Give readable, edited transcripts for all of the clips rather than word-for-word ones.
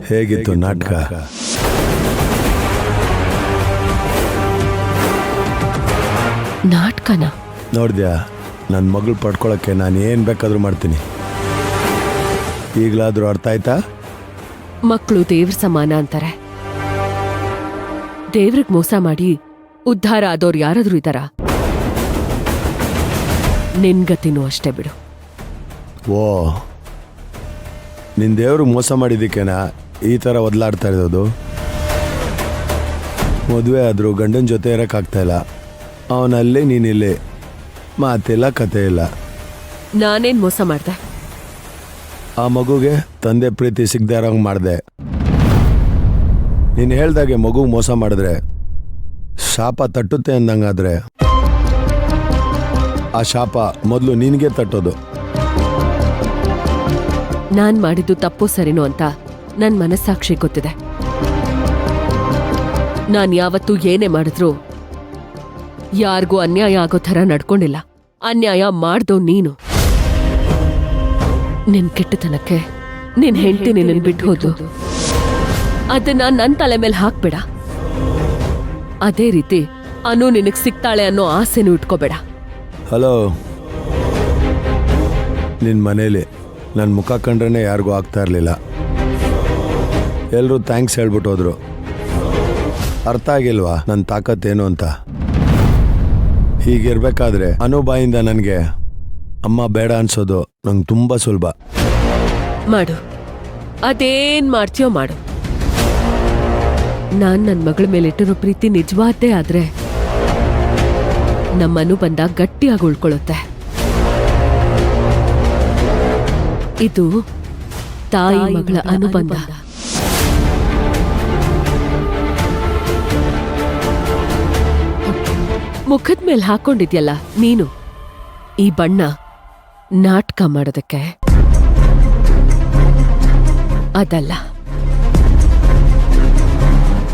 ಹೇಗಿತ್ತು ನಾಟಕ? ನಾಟಕನ ನೋಡಿದ್ಯಾ? ನನ್ನ ಮಗಳು ಪಡ್ಕೊಳಕ್ಕೆ ನಾನು ಏನು ಬೇಕಾದರೂ ಮಾಡ್ತೀನಿ. ಈಗಲಾದರೂ ಅರ್ಥ ಆಯ್ತಾ? ಮಕ್ಕಳು ದೇವ್ರ ಸಮಾನ ಅಂತಾರೆ. ದೇವ್ರಿಗೆ ಮೋಸ ಮಾಡಿ ಉದ್ಧಾರ ಆದವ್ರು ಯಾರಾದ್ರೂ ಇದ್ದಾರಾ? ನಿನ್ಗತಿನೂ ಅಷ್ಟೇ ಬಿಡು. ಓ, ನಿನ್ನ ದೇವರು ಮೋಸ ಮಾಡಿದ್ದಕ್ಕೇನಾ ಈ ಥರ ಒದ್ಲಾಡ್ತಾ ಇರೋದು? ಮದುವೆ ಆದರೂ ಗಂಡನ ಜೊತೆ ಇರೋಕ್ಕಾಗ್ತಾಯಿಲ್ಲ. ಅವನಲ್ಲಿ ನೀನಿಲ್ಲಿ, ಮಾತಿಲ್ಲ, ಕತೆ ಇಲ್ಲ. ನಾನೇನ್ ಮೋಸ ಮಾಡ್ದೆ? ಆ ಮಗುಗೆ ತಂದೆ ಪ್ರೀತಿ ಸಿಗದೆ ಇರೋಂಗೆ ಮಾಡಿದೆ. ನೀನು ಹೇಳ್ದಾಗೆ ಮಗು ಮೋಸ ಮಾಡಿದ್ರೆ ಶಾಪ ತಟ್ಟುತ್ತೆ ಅಂದಂಗಾದ್ರೆ ಆ ಶಾಪ ಮೊದಲು ನಿನಗೆ ತಟ್ಟೋದು. ನಾನ್ ಮಾಡಿದ್ದು ತಪ್ಪು ಸರಿನೋ ಅಂತ ನನ್ ಮನಸ್ಸಾಕ್ಷಿ ಗೊತ್ತಿದೆ. ನಾನ್ ಯಾವತ್ತೂ ಏನೇ ಮಾಡಿದ್ರು ಯಾರಿಗೂ ಅನ್ಯಾಯ ಆಗೋ ಥರ ನಡ್ಕೊಂಡಿಲ್ಲ. ಅನ್ಯಾಯ ಮಾಡ್ದೋ ನೀನು. ನಿನ್ ಕೆಟ್ಟತನಕ್ಕೆ ನಿನ್ ಹೆಂಡತಿ ನಿನ್ನ ಬಿಟ್ಟು ಹೋದು, ಅದನ್ನ ನನ್ ತಲೆ ಮೇಲೆ ಹಾಕ್ಬೇಡ. ಅದೇ ರೀತಿ ಅನು ನಿನಗ್ ಸಿಗ್ತಾಳೆ ಅನ್ನೋ ಆಸೆನೂ ಇಟ್ಕೋಬೇಡ. ಹಲೋ, ನಿನ್ನ ಮನೇಲಿ ನನ್ನ ಮುಖ ಕಂಡ್ರೆ ಯಾರಿಗೂ ಆಗ್ತಾ ಇರಲಿಲ್ಲ. ಎಲ್ಲರೂ ಥ್ಯಾಂಕ್ಸ್ ಹೇಳ್ಬಿಟ್ಟು ಹೋದ್ರು. ಅರ್ಥ ಆಗಿಲ್ವಾ ನನ್ನ ತಾಕತ್ತೇನು ಅಂತ? ಹೀಗಿರ್ಬೇಕಾದ್ರೆ ಅನು ಬಾಯಿಂದ ನನಗೆ ಅಮ್ಮ ಬೇಡ ಅನ್ಸೋದು ನಂಗೆ ತುಂಬ ಸುಲಭ. ಮಾಡು, ಅದೇನ್ ಮಾಡ್ತೀಯೋ ಮಾಡು. ನಾನ್ ನನ್ ಮಗಳ ಮೇಲೆ ಇಟ್ಟಿರೋ ಪ್ರೀತಿ ನಿಜವಾದ್ದೇ ಆದ್ರೆ ನಮ್ಮನು ಬಂದ ಗಟ್ಟಿಯಾಗಿ ಉಳ್ಕೊಳ್ಳುತ್ತೆ. ಇದು ತಾಯಿ ಮಗಳ ಅನುಬಂಧ. ಮುಖದ ಮೇಲೆ ಹಾಕೊಂಡಿದ್ಯಲ್ಲ ನೀನು ಈ ಬಣ್ಣ, ನಾಟಕ ಮಾಡೋದಕ್ಕೆ ಅದಲ್ಲ.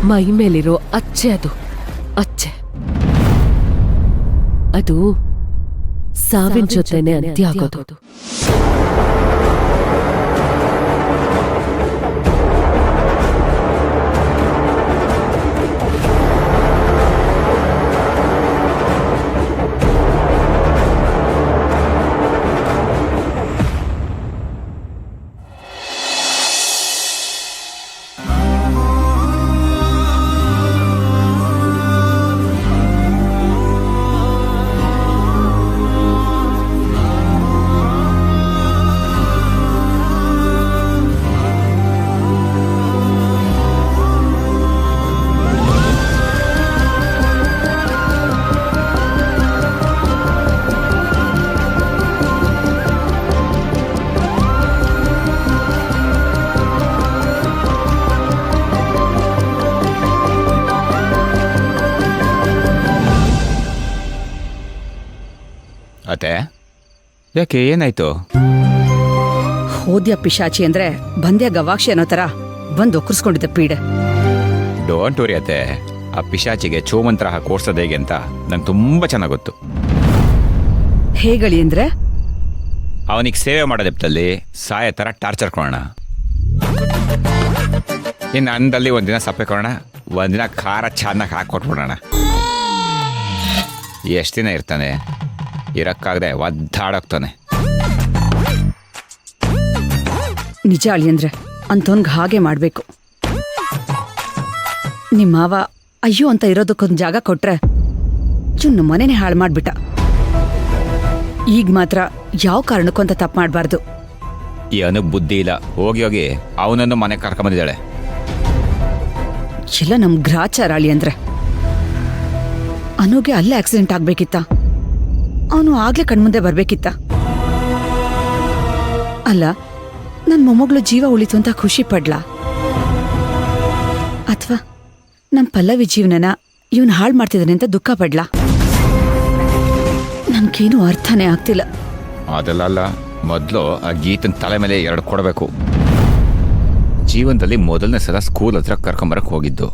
ಮೈ ಮೇಲಿರೋ ಅಚ್ಚೆ, ಅದು ಅಚ್ಚೆ. ಅದು ಸಾವಿನ ಜೊತೆನೆ ಅಂತ್ಯ ಆಗೋದು. ಅತ್ತೆ, ಯಾಕೆ ಏನಾಯ್ತು? ಹೋದ್ಯ ಪಿಶಾಚಿ ಅಂದ್ರೆ ಬಂದ್ಯ ಗವಾಕ್ಷಿ ಅನ್ನೋ ತರ ಬಂದು ಒಕ್ಕರ್ಸ್ಕೊಂಡಿದ್ದೆ ಪೀಡೆ. ಡೋಂಟ್ ವರಿ ಅತ್ತೆ, ಆ ಪಿಶಾಚಿಗೆ ಚೋಮಂತ್ರ ಕೋರ್ಸೋದು ಹೇಗೆ ಅಂತ ನಂಗೆ ತುಂಬ ಚೆನ್ನಾಗಿ ಗೊತ್ತು. ಹೇಗಳಿ ಅಂದ್ರೆ? ಅವನಿಗೆ ಸೇವೆ ಮಾಡೋದೆಪ್ತಲ್ಲಿ ಸಾಯ ಥರ ಟಾರ್ಚರ್ ಕೊಡೋಣ. ಇನ್ನು ಅನ್ನದಲ್ಲಿ ಒಂದಿನ ಸಪ್ಪೆ ಕೊಡೋಣ, ಒಂದಿನ ಖಾರ ಚೆನ್ನಾಗಿ ಹಾಕ್ಕೊಟ್ಬಿಡೋಣ. ಎಷ್ಟು ದಿನ ಇರ್ತಾನೆ? ಇರಕ್ಕಾಗದೆ ಒದ್ದಾಡೋಗ್ತಾನೆ. ನಿಜ ಅಳಿ ಅಂದ್ರೆ ಅಂತವನ್ಗೆ ಹಾಗೆ ಮಾಡ್ಬೇಕು. ನಿಮ್ಮ ಮಾವ ಅಯ್ಯೋ ಅಂತ ಇರೋದಕ್ಕೊಂದು ಜಾಗ ಕೊಟ್ರೆ ಚುನ್ನು ಮನೆನೇ ಹಾಳು ಮಾಡ್ಬಿಟ್ಟ. ಈಗ ಮಾತ್ರ ಯಾವ ಕಾರಣಕ್ಕೂ ಅಂತ ತಪ್ಪು ಮಾಡಬಾರ್ದು. ಈ ಅನುಗ್ ಬುದ್ಧಿ ಇಲ್ಲ. ಹೋಗಿ ಹೋಗಿ ಅವನನ್ನು ಮನೆ ಕರ್ಕೊಂಬಂದಿದ್ದಾಳೆ. ಎಲ್ಲ ನಮ್ ಗ್ರಾಚಾರ ಅಳಿ ಅಂದ್ರೆ. ಅನುಗೆ ಅಲ್ಲೇ ಆಕ್ಸಿಡೆಂಟ್ ಆಗ್ಬೇಕಿತ್ತ? ಅವನು ಆಗ್ಲೇ ಕಣ್ಮುಂದೆ ಬರ್ಬೇಕಿತ್ತ? ಅಲ್ಲ, ನನ್ನ ಮೊಮ್ಮಗಳು ಜೀವ ಉಳಿತು ಅಂತ ಖುಷಿ ಪಡ್ಲಾ? ಅಥವಾ ನಮ್ಮ ಪಲ್ಲವಿ ಜೀವನನ ಇವನು ಹಾಳು ಮಾಡ್ತಿದ್ದಾನೆ ಅಂತ ದುಃಖ ಪಡ್ಲಾ? ನನ್ಗೇನು ಅರ್ಥನೇ ಆಗ್ತಿಲ್ಲ. ಅದಲ್ಲ, ಮೊದಲು ಆ ಗೀತನ ತಲೆ ಮೇಲೆ 2 ಕೊಡಬೇಕು. ಜೀವನದಲ್ಲಿ ಮೊದಲನೇ ಸಲ ಸ್ಕೂಲ್ ಹತ್ರ ಕರ್ಕೊಂಬರಕ್ಕೆ ಹೋಗಿದ್ದು.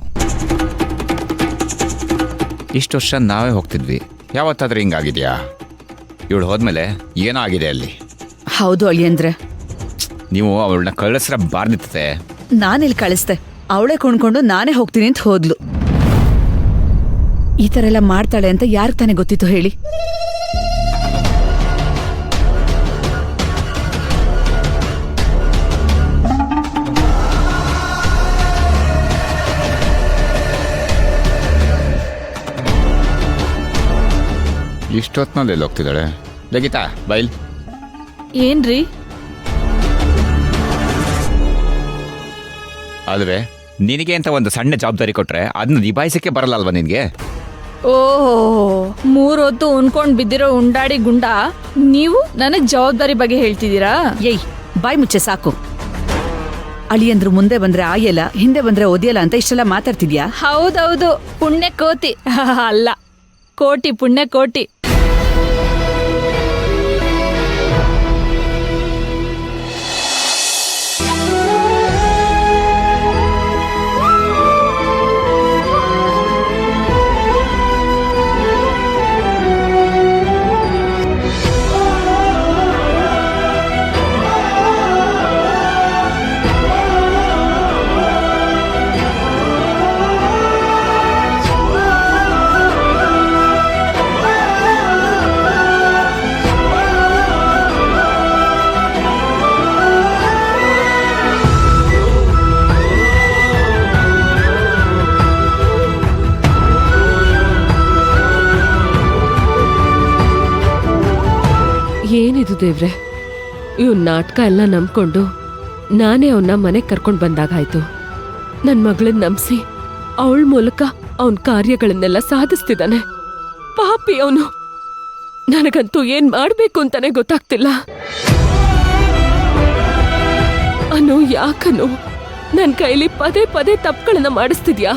ಇಷ್ಟು ವರ್ಷ ನಾವೇ ಹೋಗ್ತಿದ್ವಿ. ಯಾವತ್ತಾದ್ರೂ ಹಿಂಗಾಗಿದೆಯಾ? ಇವಳು ಹೋದ್ಮೇಲೆ ಏನೋ ಆಗಿದೆ ಅಲ್ಲಿ. ಹೌದು ಅಳಿಯಂದ್ರೆ. ನೀವು ಅವಳನ್ನ ಕಳಿಸ್ರ ಬಾರ್ದಿತ್ತೆ. ನಾನೆಲ್ಲಿ ಕಳಿಸ್ದೆ, ಅವಳೇ ಕೊಂಡ್ಕೊಂಡು ನಾನೇ ಹೋಗ್ತೀನಿ ಅಂತ ಹೋದ್ಲು. ಈ ತರ ಎಲ್ಲ ಮಾಡ್ತಾಳೆ ಅಂತ ಯಾರು ತಾನೇ ಗೊತ್ತಿತ್ತು ಹೇಳಿ? ಇಷ್ಟೊತ್ನಲ್ಲಿ ಎಲ್ಲಿ ಹೋಗ್ತಿದ್ದಾಳೆ? ಲಗಿತಾ ಬೈಲ್. ಏನ್ರಿ? ಅಲ್ವೇ, ನಿನಗೆ ಅಂತ ಒಂದು ಸಣ್ಣ ಜವಾಬ್ದಾರಿ ಕೊಟ್ರೆ ಅದನ್ನ ನಿಭಾಯಿಸಕ್ಕೆ ಬರಲ್ಲ ಅಲ್ವಾ ನಿನ್ಗೆ? ಓಹೋ, 3 ಹೊತ್ತು ಉಣ್ಕೊಂಡ್ ಬಿದ್ದಿರೋ ಉಂಡಾಡಿ ಗುಂಡ ನೀವು ನನಗ್ ಜವಾಬ್ದಾರಿ ಬಗ್ಗೆ ಹೇಳ್ತಿದ್ದೀರಾ? ಏಯ್, ಬಾಯ್ ಮುಚ್ಚೆ ಸಾಕು. ಅಳಿಯಂದ್ರು ಮುಂದೆ ಬಂದ್ರೆ ಆಯಲ್ಲ, ಹಿಂದೆ ಬಂದ್ರೆ ಒದಿಯಲ್ಲ ಅಂತ ಇಷ್ಟೆಲ್ಲ ಮಾತಾಡ್ತಿದ್ಯಾ? ಹೌದೌದು, ಪುಣ್ಯ ಕೋತಿ ಅಲ್ಲ, ಕೋಟಿ ಪುಣ್ಯ ಕೋಟಿ. ಏನಿದು ದೇವ್ರೆ, ಇವ್ನ ನಾಟಕ ಎಲ್ಲ ನಂಬ್ಕೊಂಡು ನಾನೇ ಅವನ್ನ ಮನೆಗೆ ಕರ್ಕೊಂಡು ಬಂದಾಗಾಯ್ತು. ನನ್ನ ಮಗಳನ್ನ ನಂಬಿಸಿ ಅವಳ ಮೂಲಕ ಅವನ ಕಾರ್ಯಗಳನ್ನೆಲ್ಲ ಸಾಧಿಸ್ತಿದ್ದಾನೆ. ಪಾಪಿ ಅವನು. ನನಗಂತೂ ಏನ್ ಮಾಡ್ಬೇಕು ಅಂತಾನೆ ಗೊತ್ತಾಗ್ತಿಲ್ಲ. ಅನು, ಯಾಕನು ನನ್ನ ಕೈಲಿ ಪದೇ ಪದೇ ತಪ್ಪುಗಳನ್ನ ಮಾಡಿಸ್ತಿದ್ಯಾ?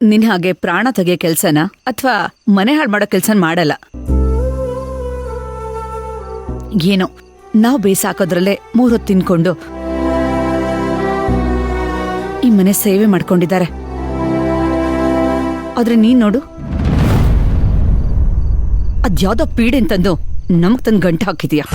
ನಿನ್ ಹಾಗೆ ಪ್ರಾಣ ತೆಗೆಯೋ ಕೆಲ್ಸನ ಅಥವಾ ಮನೆ ಹಾಳು ಮಾಡೋ ಕೆಲ್ಸನ ಮಾಡಲ್ಲ. ಏನೋ ನಾವು ಬೇಸಾಕೋದ್ರಲ್ಲೇ 3 ಹೊತ್ತು ತಿನ್ಕೊಂಡು ಈ ಮನೆ ಸೇವೆ ಮಾಡ್ಕೊಂಡಿದ್ದಾರೆ. ಆದ್ರೆ ನೀನ್ ನೋಡು, ಅದ್ಯಾವ್ದೋ ಪೀಡೆ ಅಂತಂದು ನಮಗ್ ತಂದು ಗಂಟು ಹಾಕಿದ್ಯಾ.